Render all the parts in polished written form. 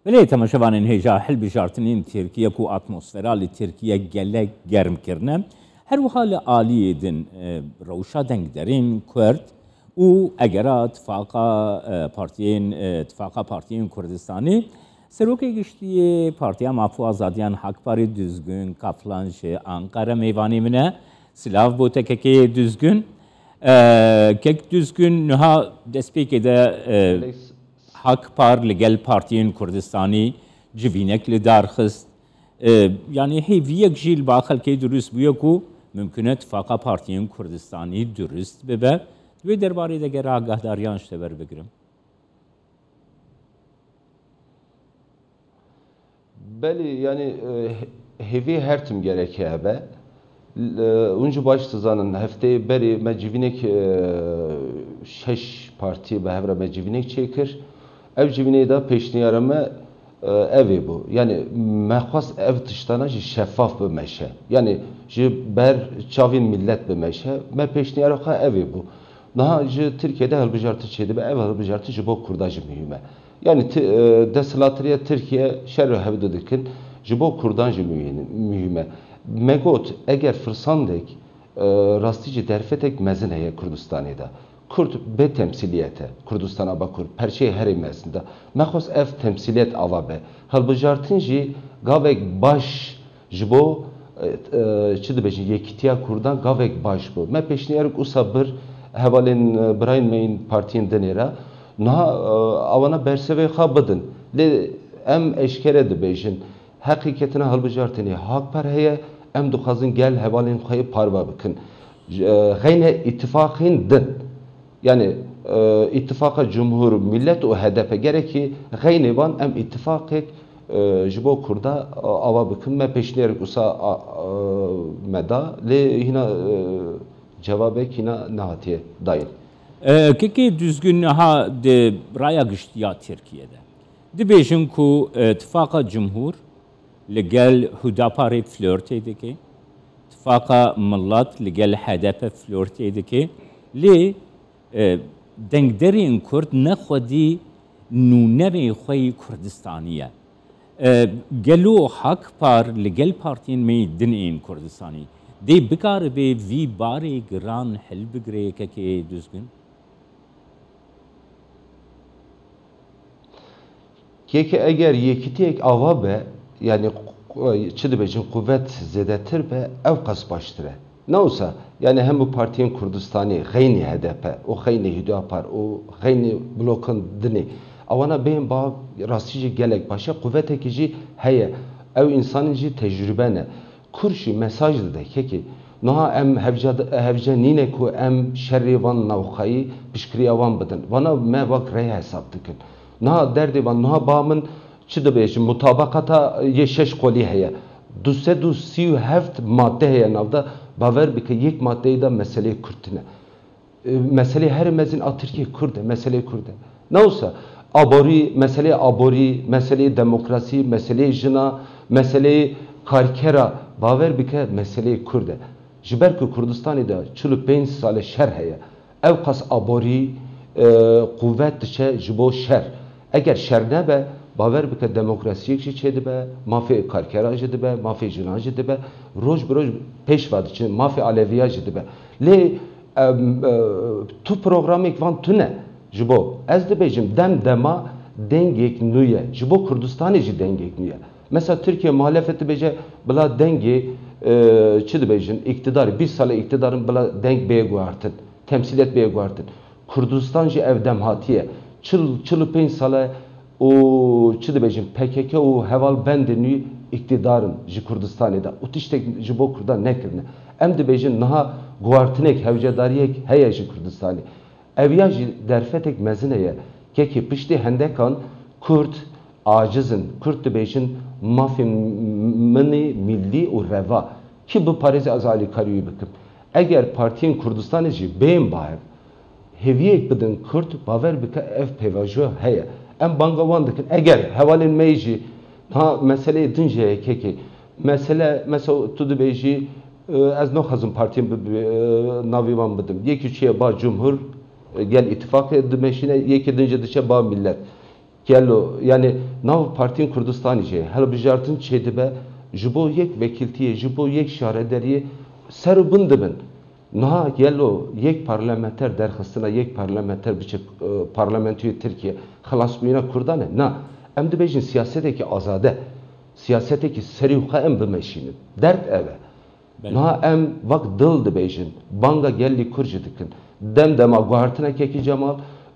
ولی تماشاوانین هجا حل بجارتنین ترکیه کو اتمسفرالی ترکیه گله گرم کرنه هر وحال عالی دن روشا دنگ درین کرد و اگر اتفاقا پارتیین کردستانی سروکی گشتی پارتیا مافو آزادیان حق پاری düzgün kaplanş Ankara meyvani mine silav bu tekeki düzgün kek düzgün nüha despekede hak par legal partiyin Kurdistani civinek darxist yani heviyek jil baxal ki dürüst bu ku mümkünet faqa partiyin Kurdistani dürüst bebe ve derbari de gera agahdariyan şteber begirim. Beli yani hevi her tim gerekiyor be. Uncu baştızanın haftayı beri mecivinek şeş parti be hevra mecivinek çekir. Ev civineyi de peşniyarımı evi bu. Yani mehvas ev tıştana şeffaf bir meşe. Yani ber çavin millet bir meşe. Me peşniyarıka evi bu. Daha Türkiye'de halbucartı çeydi be ev halbucartı bu kurdacı mühime. Yani deslatriye Türkiye şerri hevdudikin jibo kurdancı mühime. Megot eğer fırsandek rastici derfetek mezineye Kurdistan'da. Kurd be temsiliyete Kurdistan'a bakur perşey her imesinde. Mekos ev temsiliyet avabe. Halbucartınji gavek baş jibo çiğde beşin yekitiya kurdan gavek baş bu. Me peşniyarık usabır hevalin Brian May'in partiyin denera. Naha avana berseve xabadın. Le em eşkere de bejin. Hakikatine halbucartini hak par heye em duxazın gel hevalin xayı parva bakın. Gayne ittifakın din. Yani ittifaka cumhur millet o HDP gereki gayne van em ittifakek jibo kurda ava bakın me peşlerik usa meda le hina cevabek hina nahatiye dayın. Keki düzgün ha de raya giştiya Türkiye'de. Dibêjin ku ittifaka cumhur legel Hudaparê flörtê dike, ittifaka millet legel HDP flörtê dike, lê dengderên Kurd nexwedî nûnerê xwe yê Kurdistanî ye. Gelo hak par legel partiyên me dinên Kurdistanî. Dê bikaribe vî barê giran hilbigire kekê düzgün? Ki eğer yekitiyek ava be yani çiğde becin kuvvet zedetir be ev kas baştıra. Ne olsa yani hem bu partiyin Kurdistani gayni HDP o gayni Hüdapar o gayni blokun dini avana beyin bağ rastici gelek başa kuvvet ekici heye ev insanıcı tecrübe ne kurşi mesajdı da ki naha em hevca nine ku em şerri van navxayı pişkriya van bidin vana me vak rey hesap dikin naha derdi van naha bağımın çiğde beyşin mutabakata yeşeş koli heye 237 madde heye navda baver bike yek maddeyi da meseleyi Kürtine mesele her mezin Türkiye Kürde meseleyi Kürde ne olsa abori meseleyi demokrasi meseleyi jina meseleyi karkera baver bike meseleyi Kürde jiberku Kurdistan'da çılıp 5 sale şer heye ev kas abori kuvvet dişe jibo şer eğer şer ne be baver bike demokrasiye kişi çedi be mafi karkera jedi be mafi jina jedi be roj broj peşvad için mafi aleviya jedi be le tu programik van tune jibo ez de bejim dem dema dengek nuye jibo Kurdistan'ı ji dengek nuye mesela Türkiye muhalefeti bece bla dengi çidi bejin iktidarı bir sale iktidarın bla denk beye guartın temsilet beye guartın Kurdistan ji ev demhatiye çıl 5 sale o çidi bejin PKK o heval bendini iktidarın ji Kurdistan'da utiştek jibo kurda nekirne em de bejin naha guartinek hevcedariyek heye ji Kurdistan'ı evya ji derfetek mezineye keki pişti hendekan Kürt acizin Kürt de bejin mafin mini milli o reva ki bu Paris'e azali karıyı bakıp eğer partiyin Kurdistan'ı ji beyin bahev heviyek bidin Kürt baver bika ev pevajı heye em bangavan dikin eğer hevalin meyji ha meseleyi dinjeye keki mesela tudu beji az no hazım partiyin navivan bidim yeki çiye ba cumhur gel ittifak edilmeşine yeki dinje dişe ba millet Gelo yani nav Partiyen Kurdistanê jê hilbijartin çêdibe ji bo yek vekiltiyê ji bo yek şaredariyê ser û bin dibin. Niha gelo yek parlamenter derxistina yek parlamenter biçe parlamentoya Tirkiye xilasbûyîna Kurdan e. Na em dibêjin siyaseteke azade siyaseteke serî û xwe em bimeşînin. Dert ev e. Niha em vak dil dibêjin banga gelî Kurd jî dikin. Dem dema guhartinekekî Cemal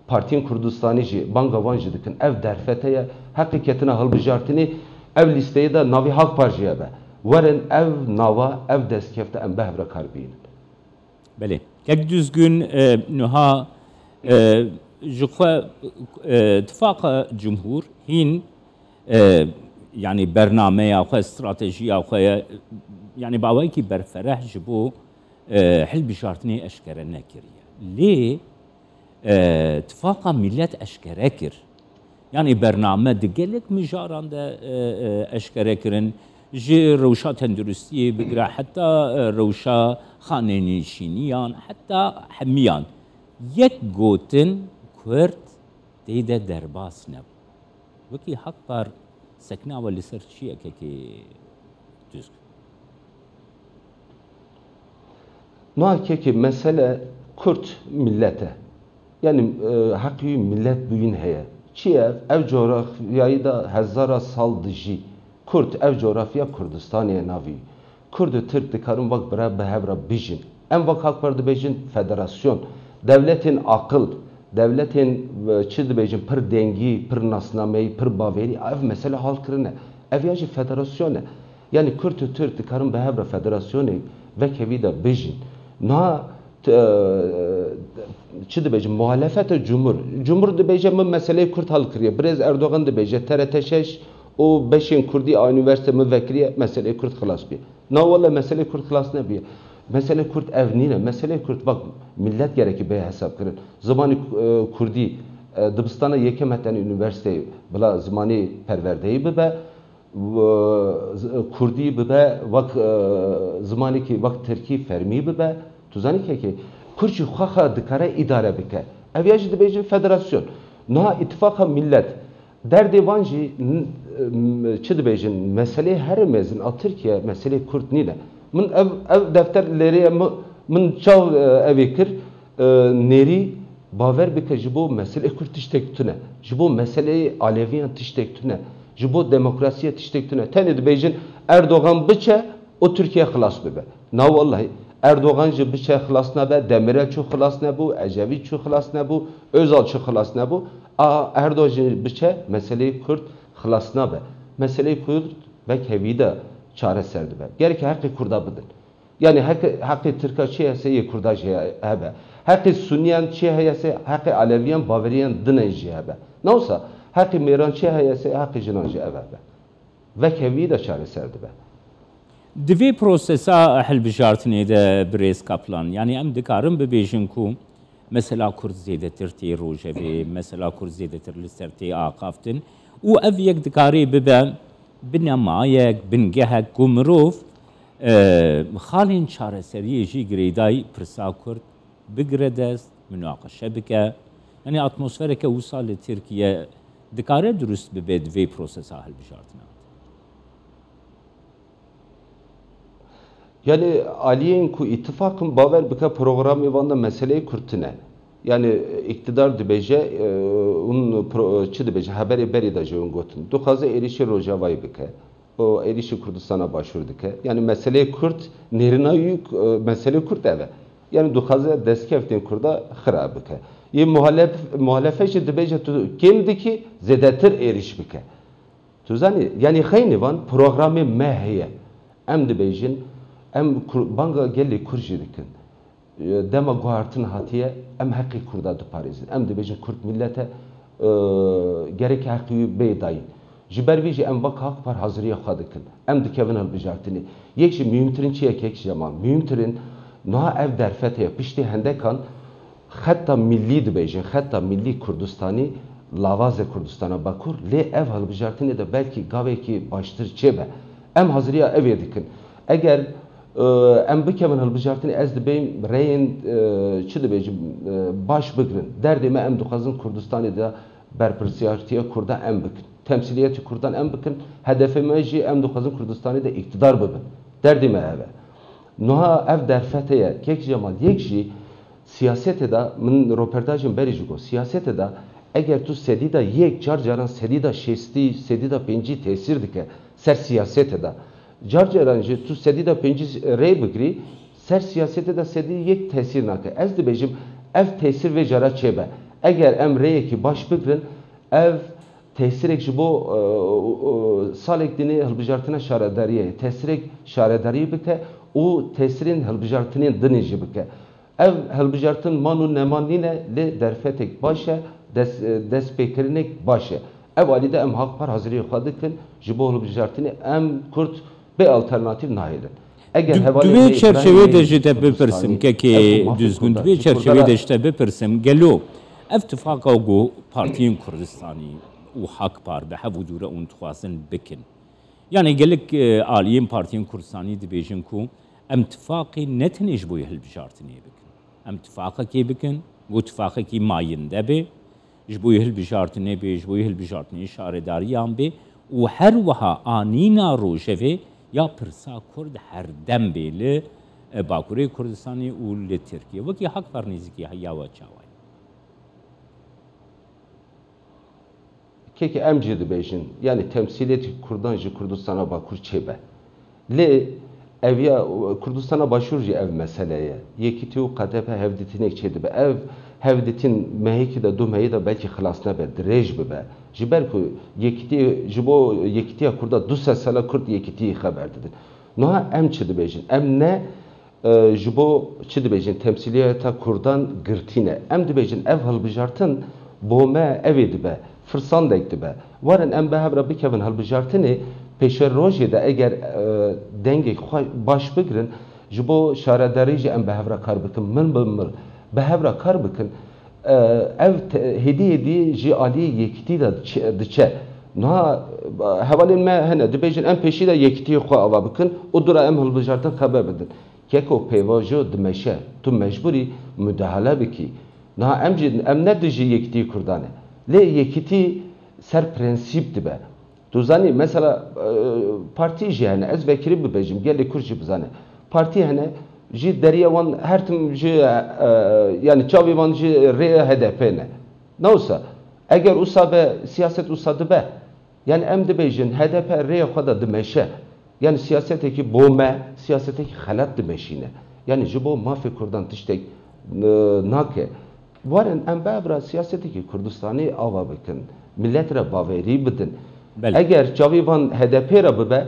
Partiyen Kurdistanê jî banga wan jî dikin. Ev derfete ye heqî ketine hilbijartinê ev listeyê de navî Hak Partiye be. Werin ev nava ev destkefte em behevre kar bînin. Belê. Yek düzgün niha ji xwe Ittifaqa Cumhur hîn yani bernameya xwe stratejiya xwe yani bawayekî berfereh ji bo hilbijartinê eşkere nekiriye. Lê Ittifaqa Millet eşkere kir. Yani bername di gelek mijaran de eşkere kirin. Ji rewşa tenduristiyê bigire heta rewşa xanenîşîniyan heta hemiyan. Yek gotin Kurd tê de derbas nebû. Wekî Hakpar sekna we li ser çiyekekê düzgün. Muhakkeki mesele Kürt millete. Yani hakkı millet bugün heye. Çiye ev coğrafyayı da hezara sal dijî. Kürt ev coğrafya Kurdistan'ya navi. Kürdü Türk dikarın vak bira behevra bijin. En vak hak vardı bejin federasyon. Devletin akıl, devletin çizdi bejin pır dengi, pır nasnameyi, pır baveri. Ev mesele halkırına. Ev yacı federasyonu. Yani Kürtü Türk dikarın behevra federasyonu ve kevi de bijin. Na çi dibêjin muhalefeta Cumhur dibêje min meseleyê Kurd hal kiriye. Birêz Erdogan dibêje TRT6 û beşên Kurdî a üniversite min vekiriye meseleyê Kurd xilas bî. Na wala meseleyê Kurd xilas nebiye. Mesele Kurd ev nîne. Meseleyê Kurd bak millet gerekî bê hesab kirin. Zimanî Kurdî dibistana yekem heten üniversiteyê bila zimanî perwerdeyî bibe Kurdî bibe vak zimanekî vak Tirkî fermî bibe. Tu zanî ki Kürtçü xaxa dikare idare bike. Ev ya jî dibêjin federasyon. Niha ittifaqa millet. Derdê wan jî çi dibêjin meseleyê herî mezin a Tirkiye meseleyê Kurd nîne. Min ev defterlerê min çav evê kir nêrî bawer bike ji bo meseleyê Kurd tiştek tune. Ji bo meseleyê Aleviyan tiştek tune. Ji bo demokrasiye tiştek tune. Tenê dibêjin Erdogan biçe o Türkiye xilas bibe. Na wallahi Erdoğan ji biçe xilas nebe, Demirel çû xilas nebû, Ecevî çû xilas nebû, Özal çû xilas nebû. Erdoğan ji biçe meseleyê Kurd xilas nabe. Meseleyê Kurd vek hevî de çareser dibe. Gerek heqê Kurda bidin. Yani heqê Tirka çi hese yê Kurda jî hebe. Heqê Sunniyan çi heyese, heqê Aleviyan, Baveriyan dinin jî hebe. Newsa heqê mêran çi heyese, heqê jinan jî ev hebe. Vek hevî de çareser dibe. Divê prosesa hilbijartinê de Birêz Kaplan yani em dikarin bibêjin ku mesela Kurd zêdetir tê rojevê, mesela Kurd zêdetir li ser tê aqaftin û ev yek dikarî bibe binemayek, bingehek ku mirov xalên çareseriyê jî girêdayî pirsa Kurd bigire dest, münaqeşe bike. Yani atmosfereke wisa li Tirkiye dikare durust bibe divê prosesa hilbijartinê. Yani Aliye'nin ku ittifakın baver bika programı vanda meseleyi kurtine. Yani iktidar dibêje çi dibêje haberê berê de ji hûn gotin. Dixwaze êrişê Rojavayê bike. O êrişê Kurdistana başvur dike. Yani meseleyê Kurd nêrîna yûk meselê Kurd ev e. Yani dixwaze destkeftên Kurda xira bike. Yê muhalefet jî dibêje tu kêm dikî zêdetir êriş bike. Tu zanî yani xeynî van programê me heye. Em dibêjin em banga gelê Kurd jî dikin. Dema guhartin hatiye em heqî Kurda diparêzin. Em dibêjin Kurd millete gerek heqî wî bê dayîn. Ji ber vî jî em vak Hakpar haziriya xwe dikin. Em dikevin hilbijartinê. Yek jî mühimtirin çi yek Cemal. Mühimtirin niha ev derfet heye. Piştî hendekan xetta millî dibêjin. Xetta millî Kurdistanî lavazê Kurdistana bakur. Lê ev hilbijartinê de belkî gavekî baştir çêbe. Em haziriya evê dikin. Eger em bikevin hilbijartinê ez dibêjim reyên çi dibêjim baş bigirin. Derdê me em dixwazin Kurdistanê de berpirsiyatiya Kurda em bikin. Temsiliyeti Kurdan em bikin. Hedefime jî em dixwazin Kurdistanê de iktidar bibin. Derdê me ev e. Niha ev derfeteye kek Cemal yek jî siyasetê de min röportajên berî jî got. Siyasetê de eger tu sedî de yek caran sedî de şêstî, sedî de pêncî tesîr dike ser siyasetê de. Caran jî tu sedî de pêncî rê bigirî ser siyasetê de sedî yek tesîr nake. Ez dibêjim ev tesîr vê cara çêbe. Eger em rêyekî baş bigirin ev tesirek ji bo salek dinê hilbijartina şaredariyê tesirek şaredariyê bike û tesirên hilbijartinên dinê jî bike. Ev hilbijartin man û neman nîne lê derfetek baş e destpêkirinek baş e. Ev alî de em Hakpar haziriyê xwe dikin ji bo hilbijartinê em Kurd bê alternatîv nahêlin. Divê çerçevê de jî te bipirsim kekê düzgün divê çerçevê de jî te bipirsim gelo ev tifaka got Partiyên Kurdistanî û Hakpar bi hev û dûre û dixwazin bikin. Yani gelek aliyên Partiyên Kurdistanî dibêjin ku em tifaqê ne tenê ji bo hilbijartinê bikin. Em tifaqekê bikin, got tifaqekî mayinde bê, ji bo hilbijartinê bê, ji bo hilbijartinê şaredariyan bê û her wiha anîna rojevê ya pirsa Kurd herdem bê li Bakurê Kurdistanê û li Tirkiye. Wekî Hakpar nêzîkî heya we çawa ye. Keki em jî dibêjin yani temsiliyetê Kurdan ji Kurdistana Bakur çêbe. Lê eviya Kurdistana başûr jî ev mesele ye. Yekîtî û QDP hevdîtînek çê dibe. Ev hevdîtîn mehekî de du mehî de belkî xilas nebe, dirêj bibe. Ji ber ku yekîtî ji bo yekîtiya Kurda 200 sala Kurd yekîtiyê xeber didin. Niha em çi dibêjin? Em ne ji bo çi dibêjin? Temsiliyeta Kurdan girtîne. Em dibêjin ev hilbijartin bo me evê dibe. Firsandek dibe. Warin em behevra bikevin hilbijartinê pêşe rojê de eger dengek baş bigirin ji bo şaredarî jî em behevra kar bikin min bi min behevra kar bikin ev hêdî jî aliyê yekîtî de diçe. Niha hevalên me hene dibêjin em pêşî de yekîtiyê xwe ava bikin û dura em hilbijartin xeber bidin. Keko pêvajo dimeşe tu mecburî müdahale bikî. Niha em ne dijî yekîtiyê Kurdanê. Lê yekîtî ser prensîp dibe. Tu zanî mesela partî jî hene ez vekirî bibêjim gelê Kurd jî bizane. Partî hene jî deriya wan her tim jî yani çavê wan jî rê HDP ne. Ne wisa eger wisa be siyaset wisa dibe yani em dibêjin HDP rêya xwe de dimeşe. Yani siyasetekî bo me siyasetekî xelat dimeşîne. Yani ji bo mafê Kurdan tiştek nake. Warin em bevra siyasetekî Kurdistanê ava bikin. Millet re bawerî bidin. Eger çavê van HDP re bibe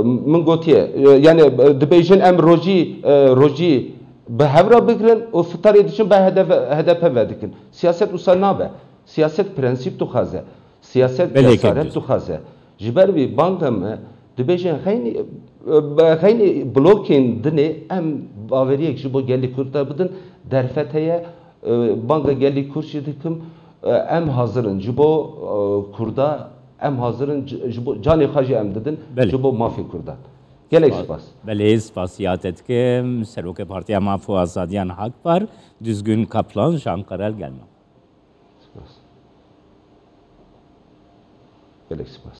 min gotiye yani dibêjin em rojî bi hevra bigirin û fitarê diçin be HDP vedikin. Siyaset wisa nabe. Siyaset prensîp dixwaze. Siyaset cesaret dixwaze. Ji ber vî banka me dibêjin xeynî blokên dinê em baweriyek ji bo gelê Kurd de bidin derfeteye banka gelê Kurd jî dikim em hazirin ji bo Kurda em hazirin ji bo canê xwe jî em didin ji bo mafê Kurdan. Gelek spas. Belê spasiyat etkim Serokê Partiya Mafu Azadiyan Hakpar Düzgün Kaplan ji Ankara'l gelme. Spas. Gelek spas.